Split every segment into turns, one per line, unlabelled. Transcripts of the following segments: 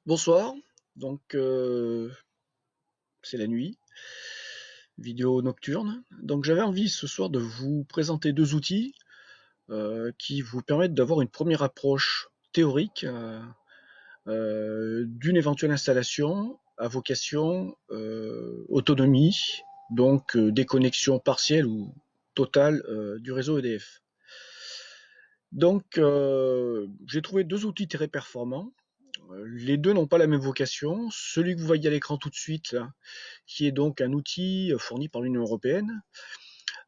Bonsoir, donc c'est la nuit, vidéo nocturne. Donc j'avais envie ce soir de vous présenter deux outils qui vous permettent d'avoir une première approche théorique d'une éventuelle installation à vocation autonomie, donc déconnexion partielle ou totale du réseau EDF. Donc j'ai trouvé deux outils très performants. Les deux n'ont pas la même vocation. Celui que vous voyez à l'écran tout de suite, là, qui est donc un outil fourni par l'Union européenne,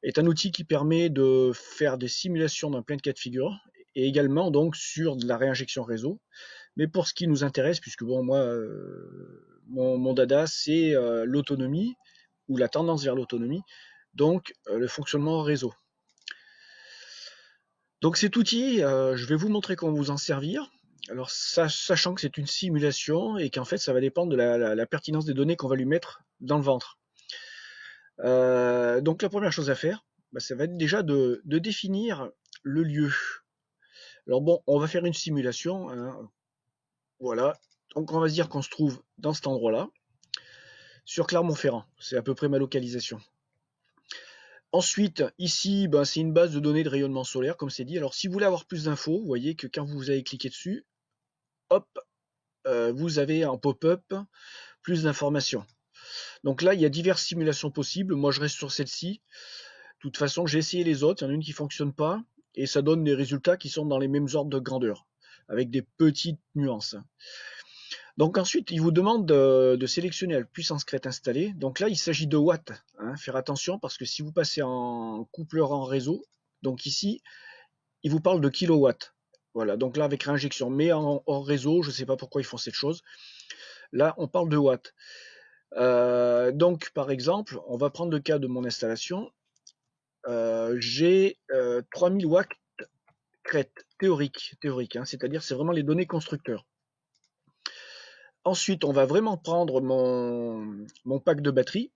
est un outil qui permet de faire des simulations dans plein de cas de figure, et également donc sur de la réinjection réseau. Mais pour ce qui nous intéresse, puisque bon moi, mon dada c'est l'autonomie, ou la tendance vers l'autonomie, donc le fonctionnement réseau. Donc cet outil, je vais vous montrer comment vous en servir. Alors sachant que c'est une simulation et qu'en fait ça va dépendre de la pertinence des données qu'on va lui mettre dans le ventre. Donc la première chose à faire, ça va être déjà de définir le lieu. Alors bon, on va faire une simulation, hein, voilà. Donc on va se dire qu'on se trouve dans cet endroit-là, sur Clermont-Ferrand. C'est à peu près ma localisation. Ensuite, ici, c'est une base de données de rayonnement solaire, comme c'est dit. Alors si vous voulez avoir plus d'infos, vous voyez que quand vous avez cliqué dessus, hop, vous avez en pop-up plus d'informations. Donc là, il y a diverses simulations possibles. Moi, je reste sur celle-ci. De toute façon, j'ai essayé les autres. Il y en a une qui fonctionne pas. Et ça donne des résultats qui sont dans les mêmes ordres de grandeur, avec des petites nuances. Donc ensuite, il vous demande de sélectionner la puissance crête installée. Donc là, il s'agit de watts. Hein. Faire attention parce que si vous passez en coupleur en réseau, donc ici, il vous parle de kilowatts. Voilà, donc là avec réinjection, mais en hors réseau, je ne sais pas pourquoi ils font cette chose. Là, on parle de watts. Donc, par exemple, on va prendre le cas de mon installation. J'ai 3000 watts crête théorique, hein, c'est-à-dire c'est vraiment les données constructeurs. Ensuite, on va vraiment prendre mon pack de batterie.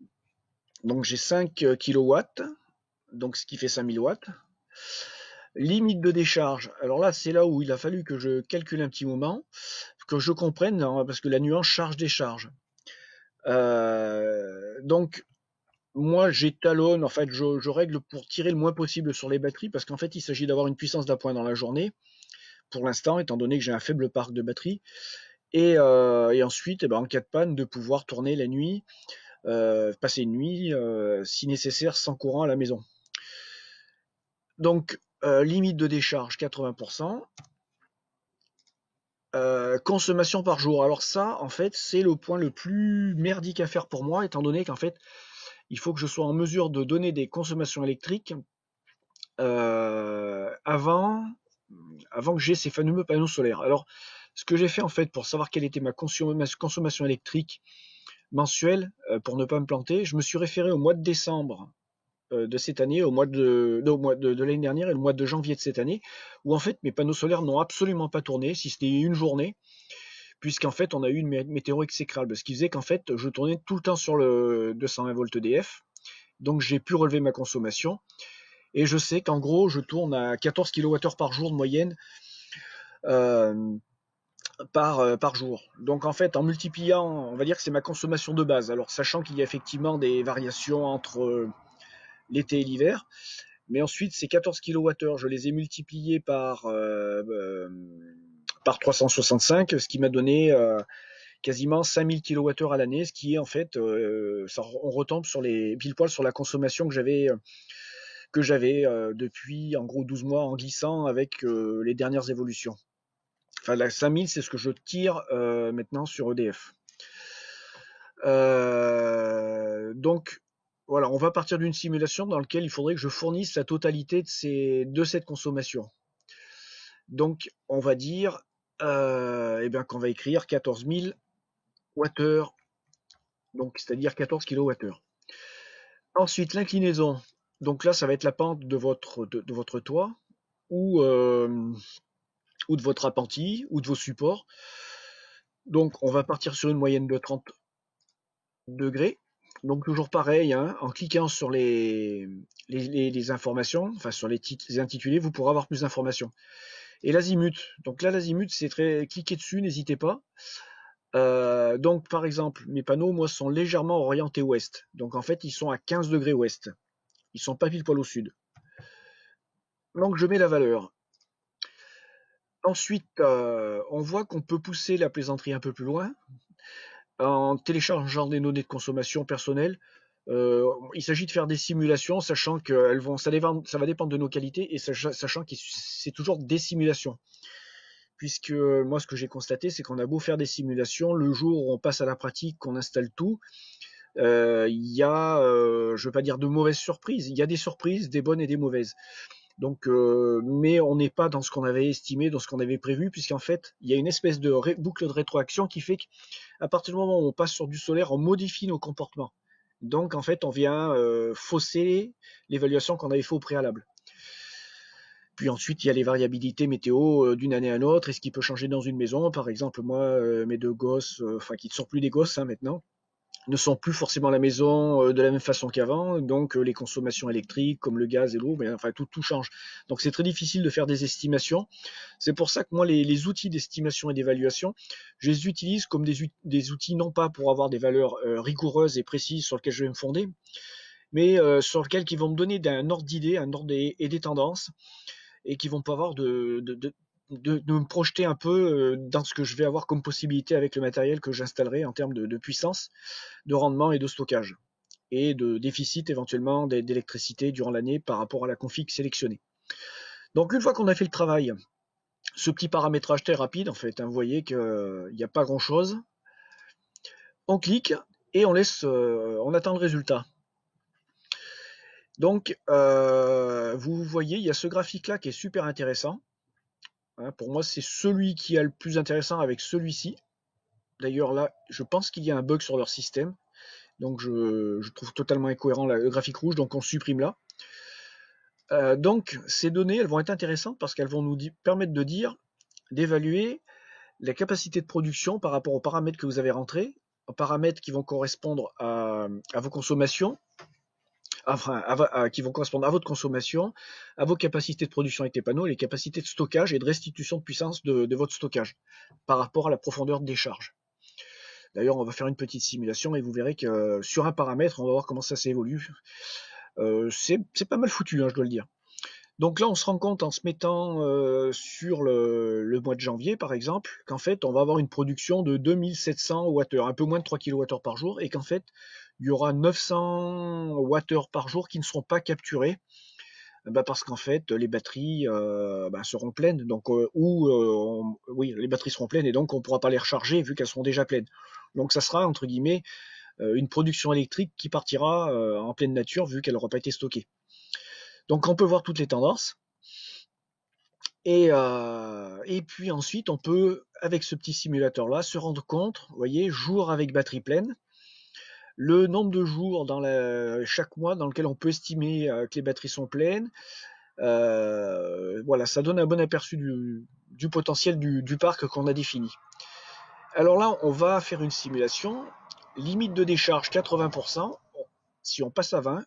Donc j'ai 5 kilowatts, donc ce qui fait 5000 watts. Limite de décharge. Alors là, c'est là où il a fallu que je calcule un petit moment, que je comprenne, hein, parce que la nuance charge-décharge. Donc moi j'étalonne, en fait je règle pour tirer le moins possible sur les batteries, parce qu'en fait il s'agit d'avoir une puissance d'appoint dans la journée, pour l'instant, étant donné que j'ai un faible parc de batterie, et ensuite, en cas de panne, de pouvoir tourner la nuit, passer une nuit, si nécessaire, sans courant à la maison. Donc, limite de décharge 80%. Consommation par jour. Alors ça, en fait, c'est le point le plus merdique à faire pour moi, étant donné qu'en fait, il faut que je sois en mesure de donner des consommations électriques avant que j'ai ces fameux panneaux solaires. Alors, ce que j'ai fait en fait pour savoir quelle était ma consommation électrique mensuelle, pour ne pas me planter, je me suis référé au mois de décembre de cette année, au mois de l'année dernière et le mois de janvier de cette année, où en fait mes panneaux solaires n'ont absolument pas tourné, si c'était une journée, puisqu'en fait on a eu une météo exécrable, ce qui faisait qu'en fait je tournais tout le temps sur le 220 volts EDF, donc j'ai pu relever ma consommation, et je sais qu'en gros je tourne à 14 kWh par jour de moyenne, euh, par jour. Donc en fait, en multipliant, on va dire que c'est ma consommation de base. Alors sachant qu'il y a effectivement des variations entre l'été et l'hiver, mais ensuite ces 14 kWh, je les ai multipliés par 365, ce qui m'a donné quasiment 5000 kWh à l'année, ce qui est en fait, on retombe sur les pile poil sur la consommation que j'avais depuis en gros 12 mois en glissant avec les dernières évolutions. Enfin, la 5000, c'est ce que je tire maintenant sur EDF. Donc, voilà, on va partir d'une simulation dans laquelle il faudrait que je fournisse la totalité de cette consommation. Donc, on va dire qu'on va écrire 14 000 Wh, donc c'est-à-dire 14 kWh. Ensuite, l'inclinaison. Donc là, ça va être la pente de votre toit ou de votre appentis ou de vos supports. Donc, on va partir sur une moyenne de 30 degrés. Donc toujours pareil, hein, en cliquant sur les informations, enfin sur les intitulés, vous pourrez avoir plus d'informations. Et l'azimut, donc là l'azimut c'est très, cliquez dessus, n'hésitez pas. Donc par exemple, mes panneaux, moi, sont légèrement orientés ouest. Donc en fait, ils sont à 15 degrés ouest. Ils sont pas pile poil au sud. Donc je mets la valeur. Ensuite, on voit qu'on peut pousser la plaisanterie un peu plus loin en téléchargeant des données de consommation personnelle. Il s'agit de faire des simulations, sachant que ça va dépendre de nos qualités et sachant que c'est toujours des simulations. Puisque moi, ce que j'ai constaté, c'est qu'on a beau faire des simulations, le jour où on passe à la pratique, qu'on installe tout, il y a, je ne veux pas dire de mauvaises surprises, il y a des surprises, des bonnes et des mauvaises. Donc, mais on n'est pas dans ce qu'on avait estimé, dans ce qu'on avait prévu, puisqu'en fait, il y a une espèce de boucle de rétroaction qui fait qu'à partir du moment où on passe sur du solaire, on modifie nos comportements. Donc, en fait, on vient fausser l'évaluation qu'on avait fait au préalable. Puis ensuite, il y a les variabilités météo d'une année à l'autre. Est-ce qu'il peut changer dans une maison? Par exemple, moi, mes deux gosses, enfin, qui ne sont plus des gosses maintenant, ne sont plus forcément à la maison de la même façon qu'avant. Donc, les consommations électriques, comme le gaz et l'eau, enfin, tout change. Donc, c'est très difficile de faire des estimations. C'est pour ça que moi, les outils d'estimation et d'évaluation, je les utilise comme des outils non pas pour avoir des valeurs rigoureuses et précises sur lesquelles je vais me fonder, mais sur lesquelles ils vont me donner un ordre d'idées, un ordre et des tendances, et qui vont pouvoir de me projeter un peu dans ce que je vais avoir comme possibilité avec le matériel que j'installerai en termes de puissance, de rendement et de stockage, et de déficit éventuellement d'électricité durant l'année par rapport à la config sélectionnée. Donc une fois qu'on a fait le travail, ce petit paramétrage très rapide en fait, vous voyez qu'il n'y a pas grand chose, on clique et on attend le résultat. Donc vous voyez, il y a ce graphique là qui est super intéressant. Pour moi, c'est celui qui est le plus intéressant avec celui-ci. D'ailleurs, là, je pense qu'il y a un bug sur leur système. Donc, je trouve totalement incohérent le graphique rouge, donc on supprime là. Donc, ces données, elles vont être intéressantes parce qu'elles vont nous permettre de dire, d'évaluer la capacité de production par rapport aux paramètres que vous avez rentrés, aux paramètres qui vont correspondre à vos consommations, enfin, qui vont correspondre à votre consommation, à vos capacités de production avec les panneaux, les capacités de stockage et de restitution de puissance de votre stockage par rapport à la profondeur de décharge. D'ailleurs, on va faire une petite simulation et vous verrez que sur un paramètre, on va voir comment ça s'évolue. C'est pas mal foutu, je dois le dire. Donc là, on se rend compte en se mettant sur le mois de janvier, par exemple, qu'en fait, on va avoir une production de 2700 Wh, un peu moins de 3 kWh par jour, et qu'en fait, il y aura 900 Wh par jour qui ne seront pas capturés, parce qu'en fait, les batteries seront pleines, donc oui, les batteries seront pleines, et donc on ne pourra pas les recharger vu qu'elles seront déjà pleines. Donc ça sera, entre guillemets, une production électrique qui partira en pleine nature vu qu'elle n'aura pas été stockée. Donc on peut voir toutes les tendances. Et puis ensuite, on peut, avec ce petit simulateur-là, se rendre compte, vous voyez, jour avec batterie pleine, le nombre de jours chaque mois dans lequel on peut estimer que les batteries sont pleines. Voilà, ça donne un bon aperçu du potentiel du parc qu'on a défini. Alors là, on va faire une simulation. Limite de décharge 80%. Si on passe à 20,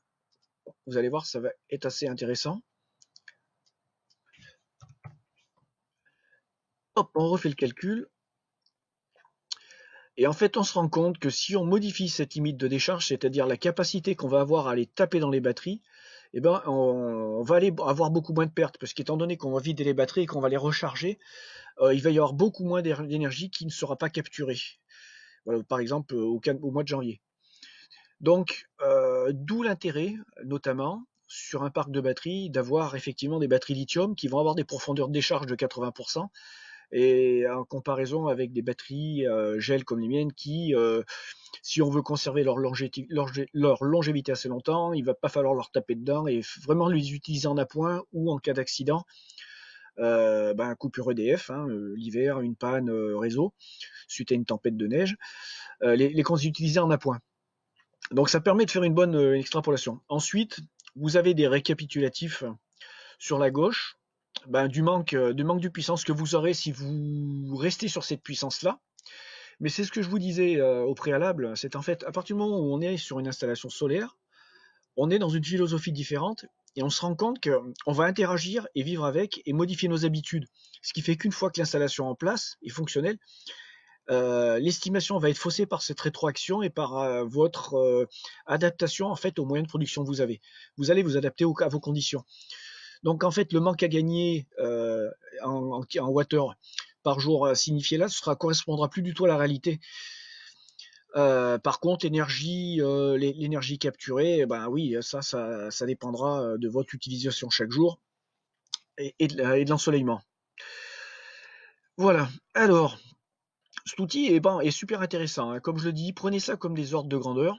vous allez voir, ça va être assez intéressant. Hop, on refait le calcul. Et en fait, on se rend compte que si on modifie cette limite de décharge, c'est-à-dire la capacité qu'on va avoir à aller taper dans les batteries, eh ben, on va avoir beaucoup moins de pertes, parce qu'étant donné qu'on va vider les batteries et qu'on va les recharger, il va y avoir beaucoup moins d'énergie qui ne sera pas capturée. Voilà, par exemple, au mois de janvier. Donc, d'où l'intérêt, notamment, sur un parc de batteries, d'avoir effectivement des batteries lithium qui vont avoir des profondeurs de décharge de 80%, et en comparaison avec des batteries gel comme les miennes qui, si on veut conserver leur longévité assez longtemps, il ne va pas falloir leur taper dedans et vraiment les utiliser en appoint ou en cas d'accident, coupure EDF, l'hiver, une panne réseau, suite à une tempête de neige, les utiliser en appoint. Donc ça permet de faire une bonne extrapolation. Ensuite, vous avez des récapitulatifs sur la gauche, du manque de puissance que vous aurez si vous restez sur cette puissance-là. Mais c'est ce que je vous disais au préalable, c'est en fait, à partir du moment où on est sur une installation solaire, on est dans une philosophie différente et on se rend compte qu'on va interagir et vivre avec et modifier nos habitudes. Ce qui fait qu'une fois que l'installation est en place et fonctionnelle, l'estimation va être faussée par cette rétroaction et par votre adaptation en fait aux moyens de production que vous avez. Vous allez vous adapter à vos conditions. Donc en fait, le manque à gagner en wattheures par jour signifié là, correspondra plus du tout à la réalité. Par contre, l'énergie capturée, ben oui, ça dépendra de votre utilisation chaque jour et de l'ensoleillement. Voilà. Alors, cet outil est super intéressant, hein. Comme je le dis, prenez ça comme des ordres de grandeur.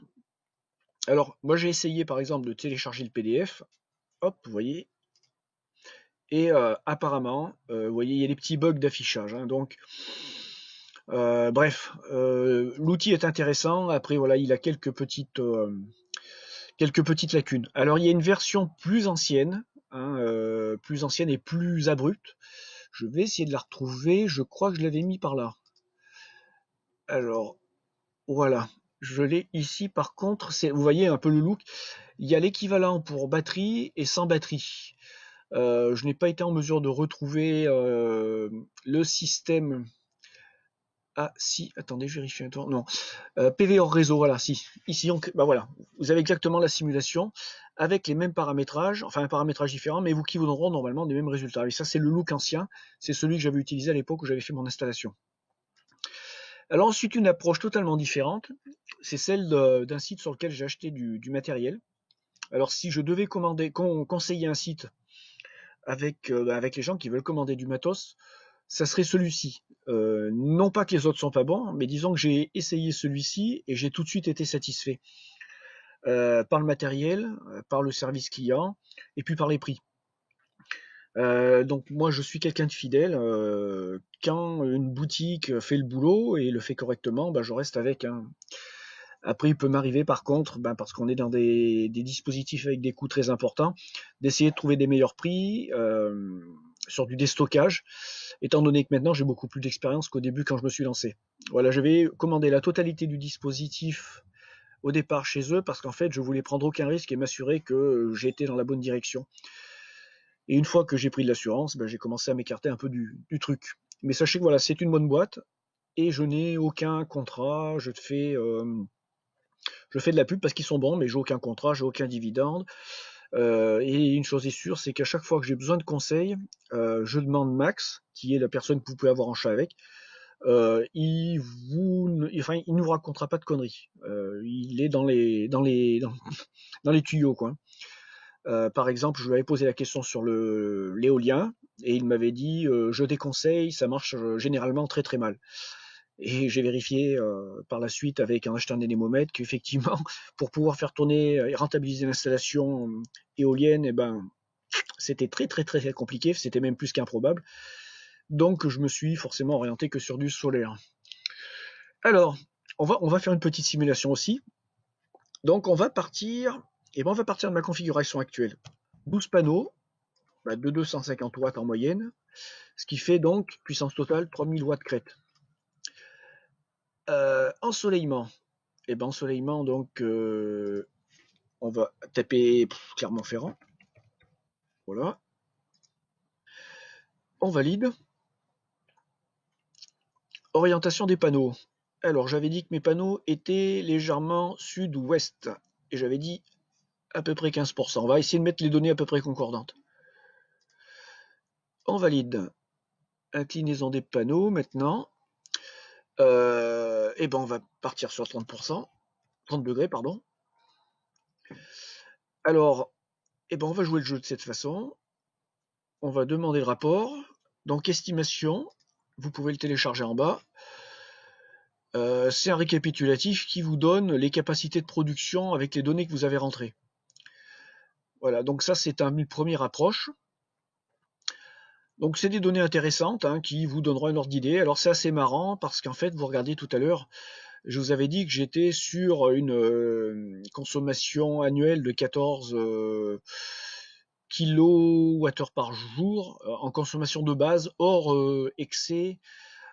Alors, moi j'ai essayé par exemple de télécharger le PDF. Hop, vous voyez. Et apparemment, vous voyez, il y a des petits bugs d'affichage, hein. Donc, bref, l'outil est intéressant. Après, voilà, il a quelques petites lacunes. Alors, il y a une version plus ancienne, hein, plus ancienne et plus abrupte. Je vais essayer de la retrouver. Je crois que je l'avais mis par là. Alors, voilà. Je l'ai ici. Par contre, vous voyez un peu le look. Il y a l'équivalent pour batterie et sans batterie. Je n'ai pas été en mesure de retrouver le système. Ah si, attendez, je vérifie un tour. Non, PV hors réseau, voilà, si. Ici, bah voilà, vous avez exactement la simulation avec les mêmes paramétrages, enfin un paramétrage différent, mais qui vous donneront normalement des mêmes résultats. Et ça, c'est le look ancien, c'est celui que j'avais utilisé à l'époque où j'avais fait mon installation. Alors ensuite, une approche totalement différente, c'est celle d'un site sur lequel j'ai acheté du matériel. Alors si je devais conseiller un site avec les gens qui veulent commander du matos, ça serait celui-ci. Non pas que les autres sont pas bons, mais disons que j'ai essayé celui-ci et j'ai tout de suite été satisfait par le matériel, par le service client et puis par les prix. Donc moi je suis quelqu'un de fidèle. Quand une boutique fait le boulot et le fait correctement, je reste avec. Hein. Après, il peut m'arriver par contre, parce qu'on est dans des dispositifs avec des coûts très importants, d'essayer de trouver des meilleurs prix sur du déstockage, étant donné que maintenant j'ai beaucoup plus d'expérience qu'au début quand je me suis lancé. Voilà, j'avais commandé la totalité du dispositif au départ chez eux parce qu'en fait je voulais prendre aucun risque et m'assurer que j'étais dans la bonne direction. Et une fois que j'ai pris de l'assurance, j'ai commencé à m'écarter un peu du truc. Mais sachez que voilà, c'est une bonne boîte et je n'ai aucun contrat, je fais de la pub parce qu'ils sont bons, mais j'ai aucun contrat, j'ai aucun dividende. Et une chose est sûre, c'est qu'à chaque fois que j'ai besoin de conseils, je demande Max, qui est la personne que vous pouvez avoir en chat avec. Il ne vous racontera pas de conneries. Il est dans les tuyaux, quoi. Par exemple, je lui avais posé la question sur l'éolien et il m'avait dit je déconseille, ça marche généralement très très mal. Et j'ai vérifié par la suite avec un acheteur d'anémomètre qu'effectivement, pour pouvoir faire tourner et rentabiliser l'installation éolienne, c'était très très très compliqué, c'était même plus qu'improbable. Donc je me suis forcément orienté que sur du solaire. Alors, on va faire une petite simulation aussi. Donc on va partir de ma configuration actuelle. 12 panneaux de 250 watts en moyenne, ce qui fait donc puissance totale 3000 watts crête. Ensoleillement. Ensoleillement, donc on va taper Clermont-Ferrand. Voilà. On valide. Orientation des panneaux. Alors j'avais dit que mes panneaux étaient légèrement sud-ouest. Et j'avais dit à peu près 15%. On va essayer de mettre les données à peu près concordantes. On valide. Inclinaison des panneaux maintenant. On va partir sur 30%. 30 degrés, pardon. Alors, on va jouer le jeu de cette façon. On va demander le rapport. Donc, estimation. Vous pouvez le télécharger en bas. C'est un récapitulatif qui vous donne les capacités de production avec les données que vous avez rentrées. Voilà, donc ça c'est une première approche. Donc c'est des données intéressantes qui vous donneront un ordre d'idée. Alors c'est assez marrant parce qu'en fait, vous regardez tout à l'heure, je vous avais dit que j'étais sur une consommation annuelle de 14 kWh par jour en consommation de base, hors excès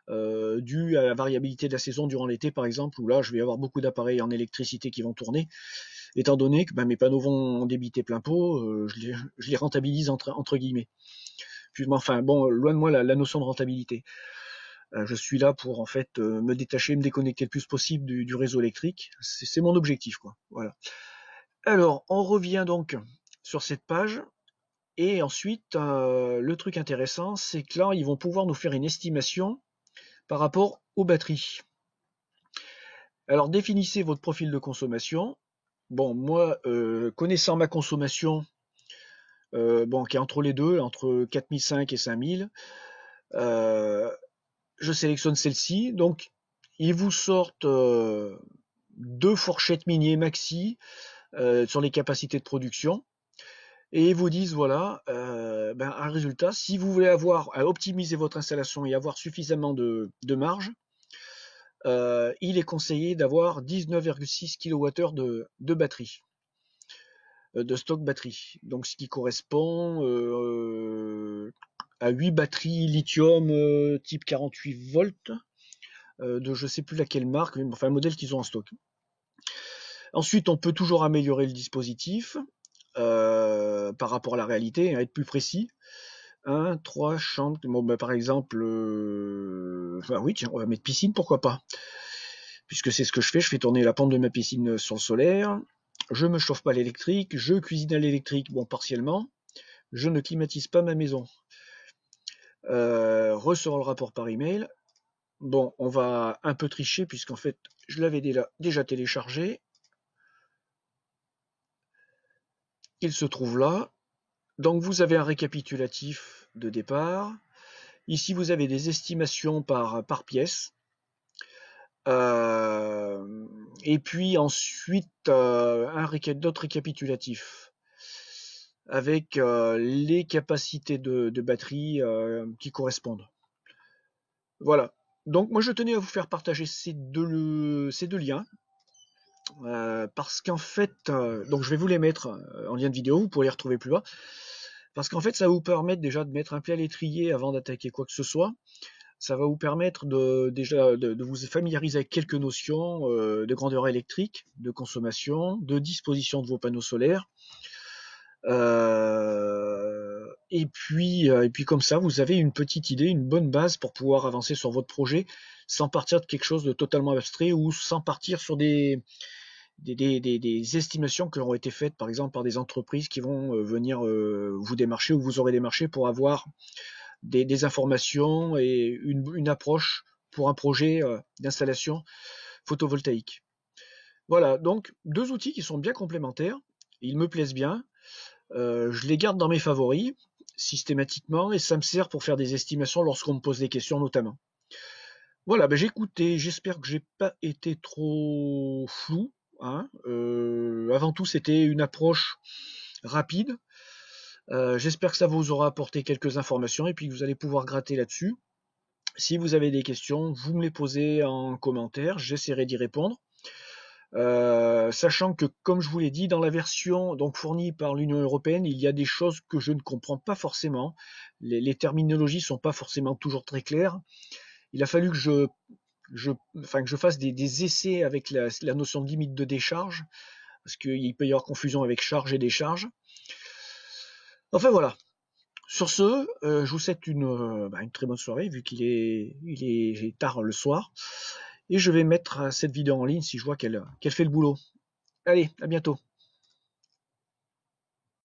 dû à la variabilité de la saison durant l'été par exemple, où là je vais avoir beaucoup d'appareils en électricité qui vont tourner, étant donné que mes panneaux vont débiter plein pot, je les rentabilise entre guillemets. Puis, enfin bon, loin de moi la notion de rentabilité. Je suis là pour en fait me détacher, me déconnecter le plus possible du réseau électrique. C'est mon objectif, quoi. Voilà. Alors, on revient donc sur cette page. Et ensuite, le truc intéressant, c'est que là, ils vont pouvoir nous faire une estimation par rapport aux batteries. Alors, définissez votre profil de consommation. Bon, moi, connaissant ma consommation, bon, qui est entre les deux, entre 4005 et 5000, je sélectionne celle-ci. Donc, ils vous sortent deux fourchettes mini et maxi sur les capacités de production. Et ils vous disent, voilà, un résultat, si vous voulez optimiser votre installation et avoir suffisamment de marge, il est conseillé d'avoir 19,6 kWh de batterie, de stock batterie. Donc ce qui correspond à 8 batteries lithium type 48 volts, de je ne sais plus laquelle marque, mais enfin un modèle qu'ils ont en stock. Ensuite, on peut toujours améliorer le dispositif par rapport à la réalité, être plus précis. 1, 3 chambres, bon, par exemple, oui, tiens, on va mettre piscine, pourquoi pas. Puisque c'est ce que je fais tourner la pompe de ma piscine sur le solaire, je me chauffe pas l'électrique, je cuisine à l'électrique, bon, partiellement, je ne climatise pas ma maison. Ressort le rapport par email. Bon, on va un peu tricher, puisqu'en fait, je l'avais déjà téléchargé. Il se trouve là. Donc vous avez un récapitulatif de départ. Ici, vous avez des estimations par pièce. Et puis ensuite, d'autres récapitulatifs avec les capacités de batterie qui correspondent. Voilà. Donc moi, je tenais à vous faire partager ces deux liens. Parce qu'en fait, donc je vais vous les mettre en lien de vidéo, vous pourrez les retrouver plus bas. Parce qu'en fait, ça va vous permettre déjà de mettre un pied à l'étrier avant d'attaquer quoi que ce soit. Ça va vous permettre de vous familiariser avec quelques notions de grandeur électrique, de consommation, de disposition de vos panneaux solaires. Et puis comme ça, vous avez une petite idée, une bonne base pour pouvoir avancer sur votre projet sans partir de quelque chose de totalement abstrait ou sans partir sur des estimations qui auront été faites par exemple par des entreprises qui vont venir vous démarcher ou vous aurez démarché pour avoir des informations et une approche pour un projet d'installation photovoltaïque. Voilà, donc deux outils qui sont bien complémentaires, ils me plaisent bien, je les garde dans mes favoris systématiquement et ça me sert pour faire des estimations lorsqu'on me pose des questions notamment. Voilà, j'ai écouté, j'espère que j'ai pas été trop flou. Hein. Avant tout, c'était une approche rapide. J'espère que ça vous aura apporté quelques informations et puis que vous allez pouvoir gratter là-dessus. Si vous avez des questions, vous me les posez en commentaire, j'essaierai d'y répondre. Sachant que, comme je vous l'ai dit, dans la version donc fournie par l'Union européenne, il y a des choses que je ne comprends pas forcément. Les terminologies sont pas forcément toujours très claires. Il a fallu que je fasse des essais avec la notion de limite de décharge, parce qu'il peut y avoir confusion avec charge et décharge. Enfin voilà. Sur ce, je vous souhaite une très bonne soirée, vu qu'il est tard le soir. Et je vais mettre cette vidéo en ligne si je vois qu'elle fait le boulot. Allez, à bientôt.